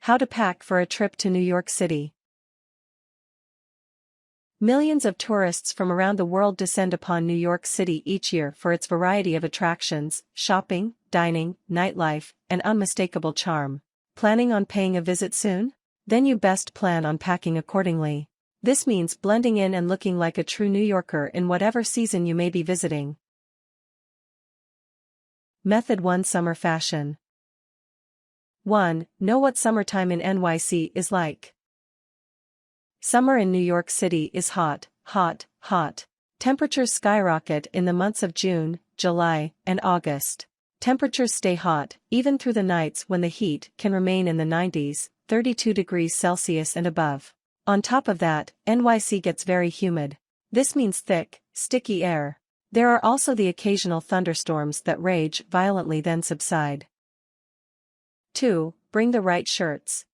How to pack for a trip to New York City. Millions of tourists from around the world descend upon New York City each year for its variety of attractions, shopping, dining, nightlife, and unmistakable charm. Planning on paying a visit soon? Then you best plan on packing accordingly. This means blending in and looking like a true New Yorker in whatever season you may be visiting. Method 1. Summer Fashion. 1. Know what summertime in NYC is like. Summer in New York City is hot, hot, hot. Temperatures skyrocket in the months of June, July, and August. Temperatures stay hot, even through the nights when the heat can remain in the 90s, 32 degrees Celsius and above. On top of that, NYC gets very humid. This means thick, sticky air. There are also the occasional thunderstorms that rage violently then subside. 2. Bring the right shirts.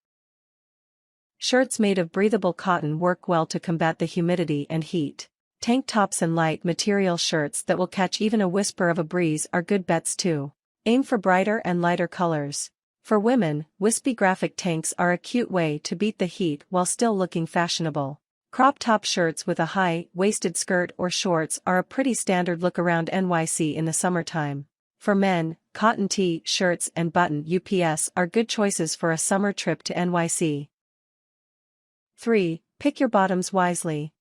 Shirts made of breathable cotton work well to combat the humidity and heat. Tank tops and light material shirts that will catch even a whisper of a breeze are good bets too. Aim for brighter and lighter colors. For women, wispy graphic tanks are a cute way to beat the heat while still looking fashionable. Crop top shirts with a high-waisted skirt or shorts are a pretty standard look around NYC in the summertime. For men, cotton T-shirts and button UPS are good choices for a summer trip to NYC. 3. Pick your bottoms wisely.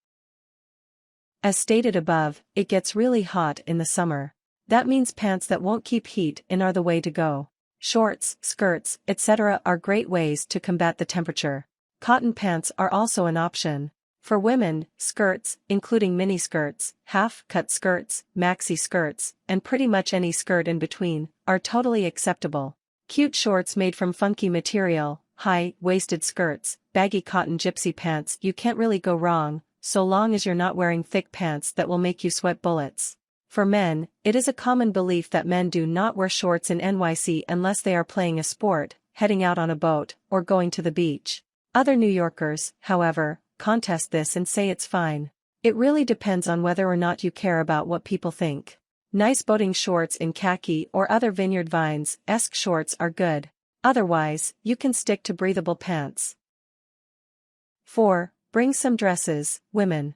As stated above, it gets really hot in the summer. That means pants that won't keep heat in are the way to go. Shorts, skirts, etc. are great ways to combat the temperature. Cotton pants are also an option. For women, skirts, including miniskirts, half-cut skirts, maxi skirts, and pretty much any skirt in between, are totally acceptable. Cute shorts made from funky material, high-waisted skirts, baggy cotton gypsy pants, you can't really go wrong, so long as you're not wearing thick pants that will make you sweat bullets. For men, it is a common belief that men do not wear shorts in NYC unless they are playing a sport, heading out on a boat, or going to the beach. Other New Yorkers, however, contest this and say it's fine. It really depends on whether or not you care about what people think. Nice boating shorts in khaki or other Vineyard Vines-esque shorts are good. Otherwise, you can stick to breathable pants. 4. Bring some dresses, women.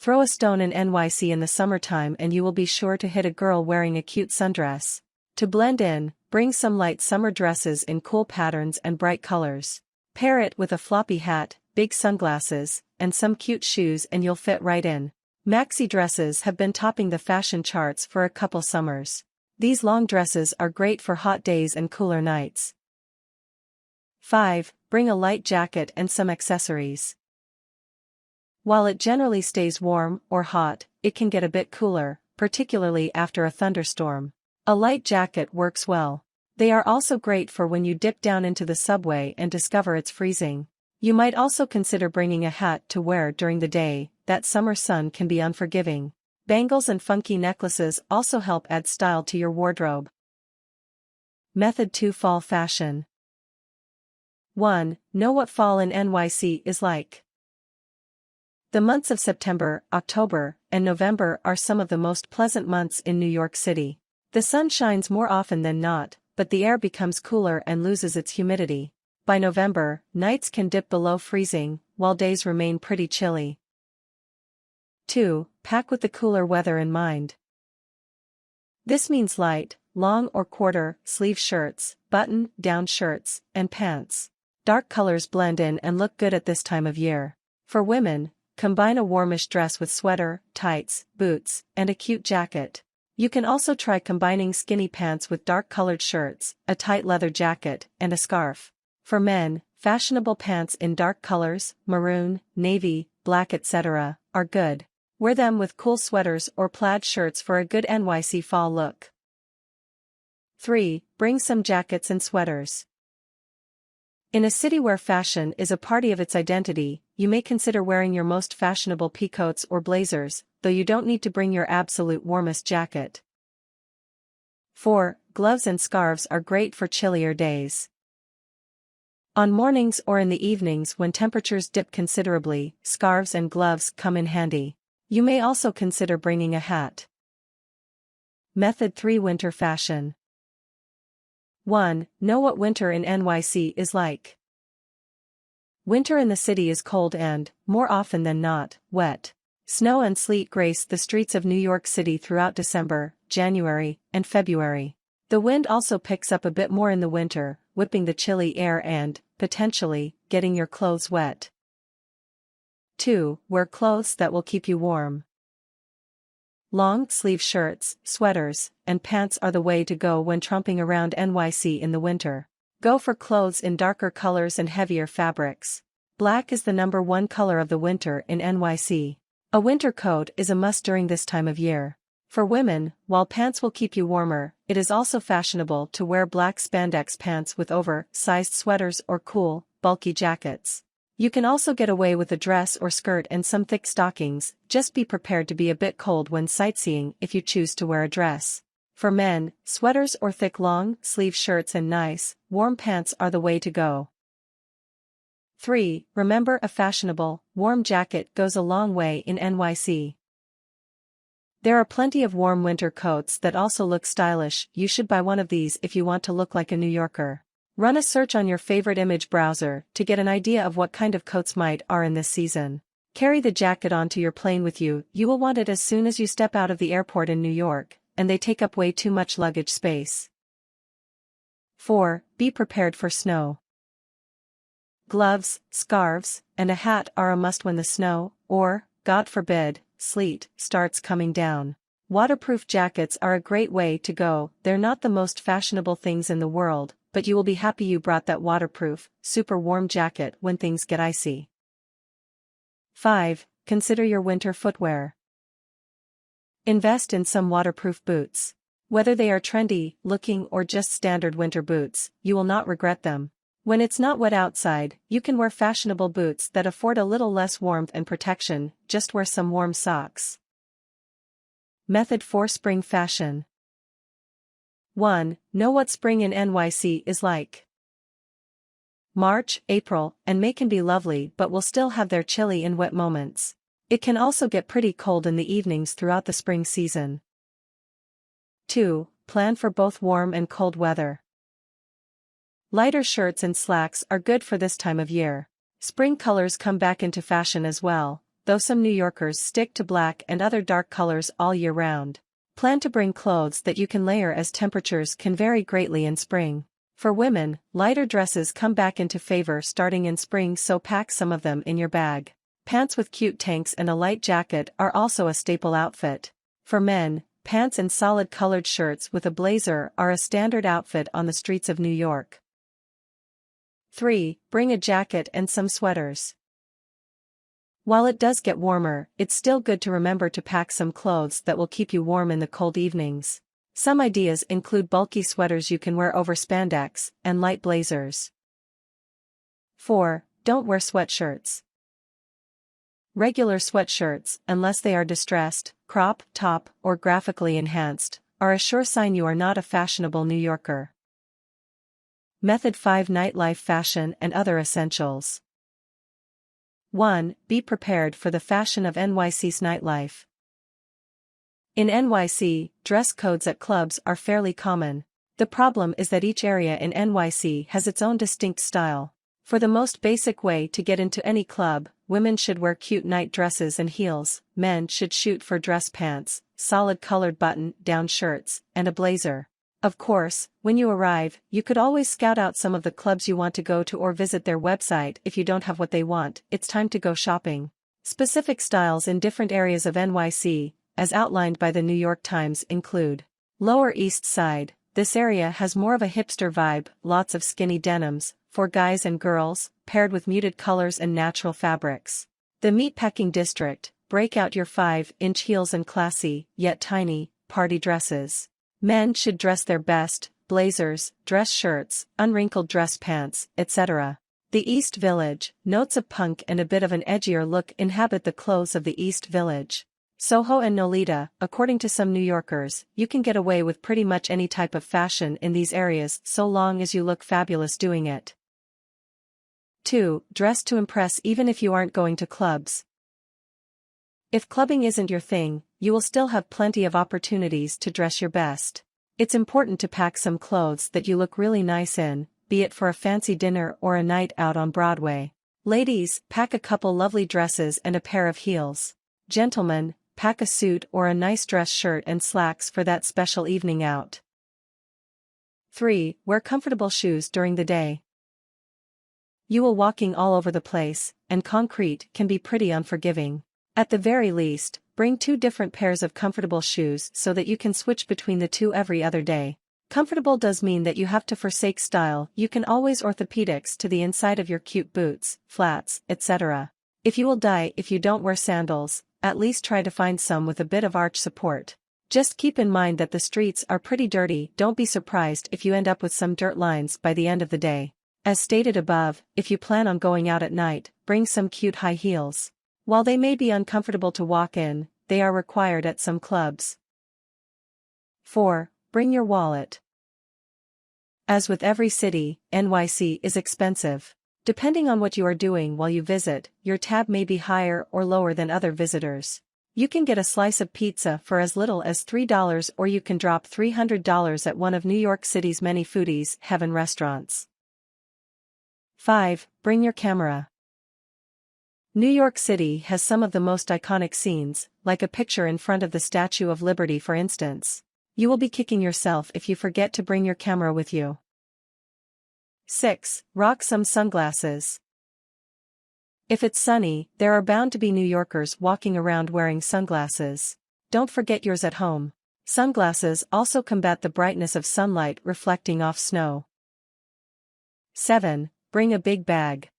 Throw a stone in NYC in the summertime and you will be sure to hit a girl wearing a cute sundress. To blend in, bring some light summer dresses in cool patterns and bright colors. Pair it with a floppy hat, big sunglasses, and some cute shoes and you'll fit right in. Maxi dresses have been topping the fashion charts for a couple summers. These long dresses are great for hot days and cooler nights. 5. Bring a light jacket and some accessories. While it generally stays warm or hot, it can get a bit cooler, particularly after a thunderstorm. A light jacket works well. They are also great for when you dip down into the subway and discover it's freezing. You might also consider bringing a hat to wear during the day. That summer sun can be unforgiving. Bangles and funky necklaces also help add style to your wardrobe. Method 2. Fall Fashion. 1. Know what fall in NYC is like. The months of September, October, and November are some of the most pleasant months in New York City. The sun shines more often than not, but the air becomes cooler and loses its humidity. By November, nights can dip below freezing, while days remain pretty chilly. 2. Pack with the cooler weather in mind. This means light, long or quarter-sleeve shirts, button-down shirts, and pants. Dark colors blend in and look good at this time of year. For women, combine a warmish dress with sweater, tights, boots, and a cute jacket. You can also try combining skinny pants with dark-colored shirts, a tight leather jacket, and a scarf. For men, fashionable pants in dark colors, maroon, navy, black etc., are good. Wear them with cool sweaters or plaid shirts for a good NYC fall look. 3. Bring some jackets and sweaters. In a city where fashion is a part of its identity, you may consider wearing your most fashionable peacoats or blazers, though you don't need to bring your absolute warmest jacket. 4. Gloves and scarves are great for chillier days. On mornings or in the evenings when temperatures dip considerably, scarves and gloves come in handy. You may also consider bringing a hat. Method 3. Winter Fashion. 1. Know what winter in NYC is like. Winter in the city is cold and, more often than not, wet. Snow and sleet grace the streets of New York City throughout December, January, and February. The wind also picks up a bit more in the winter, whipping the chilly air and, potentially, getting your clothes wet. 2. Wear clothes that will keep you warm. Long-sleeve shirts, sweaters, and pants are the way to go when tromping around NYC in the winter. Go for clothes in darker colors and heavier fabrics. Black is the #1 color of the winter in NYC. A winter coat is a must during this time of year. For women, while pants will keep you warmer, it is also fashionable to wear black spandex pants with over-sized sweaters or cool, bulky jackets. You can also get away with a dress or skirt and some thick stockings, just be prepared to be a bit cold when sightseeing if you choose to wear a dress. For men, sweaters or thick long-sleeve shirts and nice, warm pants are the way to go. 3. Remember, a fashionable, warm jacket goes a long way in NYC. There are plenty of warm winter coats that also look stylish. You should buy one of these if you want to look like a New Yorker. Run a search on your favorite image browser to get an idea of what kind of coats are in this season. Carry the jacket onto your plane with you. You will want it as soon as you step out of the airport in New York, and they take up way too much luggage space. 4. Be prepared for snow. Gloves, scarves, and a hat are a must when the snow, or, God forbid, sleet, starts coming down. Waterproof jackets are a great way to go. They're not the most fashionable things in the world, but you will be happy you brought that waterproof, super warm jacket when things get icy. 5. Consider your winter footwear. Invest in some waterproof boots. Whether they are trendy looking or just standard winter boots, you will not regret them. When it's not wet outside, you can wear fashionable boots that afford a little less warmth and protection. Just wear some warm socks. Method for spring fashion. 1. Know what spring in NYC is like. March, April, and May can be lovely but will still have their chilly and wet moments. It can also get pretty cold in the evenings throughout the spring season. 2. Plan for both warm and cold weather. Lighter shirts and slacks are good for this time of year. Spring colors come back into fashion as well, though some New Yorkers stick to black and other dark colors all year round. Plan to bring clothes that you can layer as temperatures can vary greatly in spring. For women, lighter dresses come back into favor starting in spring, so pack some of them in your bag. Pants with cute tanks and a light jacket are also a staple outfit. For men, pants and solid colored shirts with a blazer are a standard outfit on the streets of New York. 3. Bring a jacket and some sweaters. While it does get warmer, it's still good to remember to pack some clothes that will keep you warm in the cold evenings. Some ideas include bulky sweaters you can wear over spandex, and light blazers. 4. Don't wear sweatshirts. Regular sweatshirts, unless they are distressed, crop top, or graphically enhanced, are a sure sign you are not a fashionable New Yorker. Method 5. Nightlife fashion and other essentials. 1. Be prepared for the fashion of NYC's nightlife. In NYC, dress codes at clubs are fairly common. The problem is that each area in NYC has its own distinct style. For the most basic way to get into any club, women should wear cute night dresses and heels, men should shoot for dress pants, solid colored button-down shirts, and a blazer. Of course, when you arrive, you could always scout out some of the clubs you want to go to or visit their website. If you don't have what they want, it's time to go shopping. Specific styles in different areas of NYC, as outlined by the New York Times, include Lower East Side. This area has more of a hipster vibe, lots of skinny denims, for guys and girls, paired with muted colors and natural fabrics. The Meatpacking District, break out your 5-inch heels and classy, yet tiny, party dresses. Men should dress their best, blazers, dress shirts, unwrinkled dress pants, etc. The East Village, notes of punk and a bit of an edgier look inhabit the clothes of the East Village. Soho and Nolita. According to some New Yorkers, you can get away with pretty much any type of fashion in these areas so long as you look fabulous doing it. 2. Dress to impress even if you aren't going to clubs. If clubbing isn't your thing, you will still have plenty of opportunities to dress your best. It's important to pack some clothes that you look really nice in, be it for a fancy dinner or a night out on Broadway. Ladies, pack a couple lovely dresses and a pair of heels. Gentlemen, pack a suit or a nice dress shirt and slacks for that special evening out. 3. Wear comfortable shoes during the day. You will walking all over the place, and concrete can be pretty unforgiving. At the very least, bring 2 different pairs of comfortable shoes so that you can switch between the 2 every other day. Comfortable does mean that you have to forsake style. You can always orthopedics to the inside of your cute boots, flats, etc. If you will die if you don't wear sandals, at least try to find some with a bit of arch support. Just keep in mind that the streets are pretty dirty. Don't be surprised if you end up with some dirt lines by the end of the day. As stated above, if you plan on going out at night, bring some cute high heels. While they may be uncomfortable to walk in, they are required at some clubs. 4. Bring your wallet. As with every city, NYC is expensive. Depending on what you are doing while you visit, your tab may be higher or lower than other visitors. You can get a slice of pizza for as little as $3 or you can drop $300 at one of New York City's many foodies' heaven restaurants. 5. Bring your camera. New York City has some of the most iconic scenes, like a picture in front of the Statue of Liberty for instance. You will be kicking yourself if you forget to bring your camera with you. 6. Rock some sunglasses. If it's sunny, there are bound to be New Yorkers walking around wearing sunglasses. Don't forget yours at home. Sunglasses also combat the brightness of sunlight reflecting off snow. 7. Bring a big bag.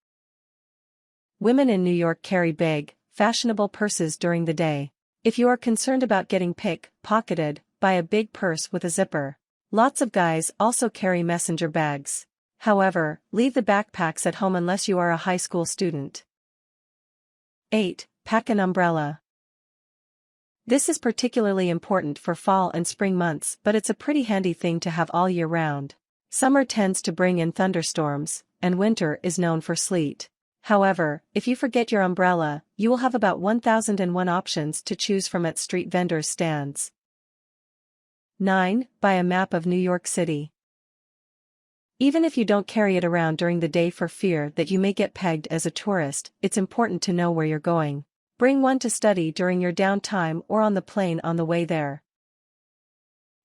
Women in New York carry big, fashionable purses during the day. If you are concerned about getting pick-pocketed, buy a big purse with a zipper. Lots of guys also carry messenger bags. However, leave the backpacks at home unless you are a high school student. 8. Pack an umbrella. This is particularly important for fall and spring months, but it's a pretty handy thing to have all year round. Summer tends to bring in thunderstorms, and winter is known for sleet. However, if you forget your umbrella, you will have about 1001 options to choose from at street vendors' stands. 9. Buy a map of New York City. Even if you don't carry it around during the day for fear that you may get pegged as a tourist, it's important to know where you're going. Bring one to study during your downtime or on the plane on the way there.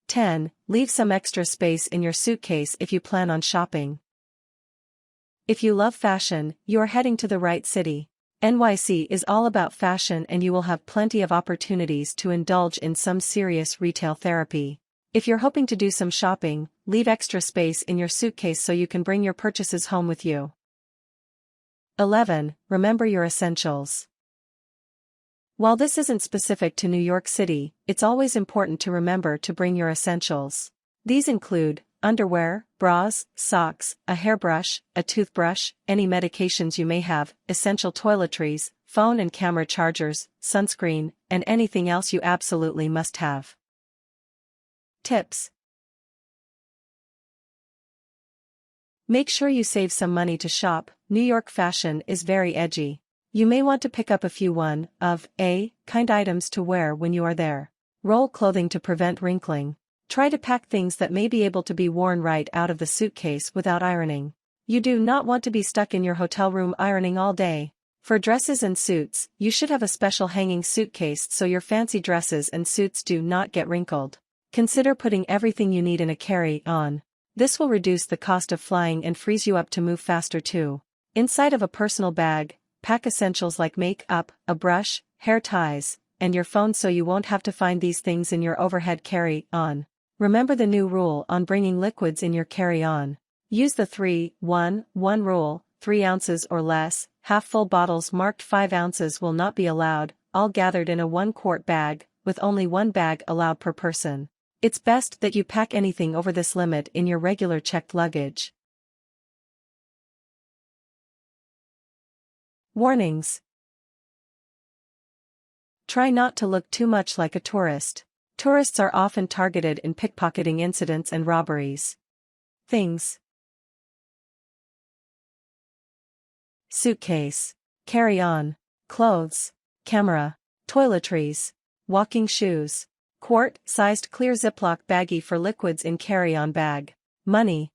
10. Leave some extra space in your suitcase if you plan on shopping. If you love fashion, you are heading to the right city. NYC is all about fashion and you will have plenty of opportunities to indulge in some serious retail therapy. If you're hoping to do some shopping, leave extra space in your suitcase so you can bring your purchases home with you. 11. Remember your essentials. While this isn't specific to New York City, it's always important to remember to bring your essentials. These include underwear, bras, socks, a hairbrush, a toothbrush, any medications you may have, essential toiletries, phone and camera chargers, sunscreen, and anything else you absolutely must have. Tips. Make sure you save some money to shop. New York fashion is very edgy. You may want to pick up a few one-of-a-kind items to wear when you are there. Roll clothing to prevent wrinkling. Try to pack things that may be able to be worn right out of the suitcase without ironing. You do not want to be stuck in your hotel room ironing all day. For dresses and suits, you should have a special hanging suitcase so your fancy dresses and suits do not get wrinkled. Consider putting everything you need in a carry-on. This will reduce the cost of flying and frees you up to move faster too. Inside of a personal bag, pack essentials like makeup, a brush, hair ties, and your phone so you won't have to find these things in your overhead carry-on. Remember the new rule on bringing liquids in your carry-on. Use the 3-1-1 rule, 3 ounces or less, half-full bottles marked 5 ounces will not be allowed, all gathered in a 1-quart bag, with only 1 bag allowed per person. It's best that you pack anything over this limit in your regular checked luggage. Warnings. Try not to look too much like a tourist. Tourists are often targeted in pickpocketing incidents and robberies. Things. Suitcase. Carry-on. Clothes. Camera. Toiletries. Walking shoes. Quart-sized clear Ziploc baggie for liquids in carry-on bag. Money.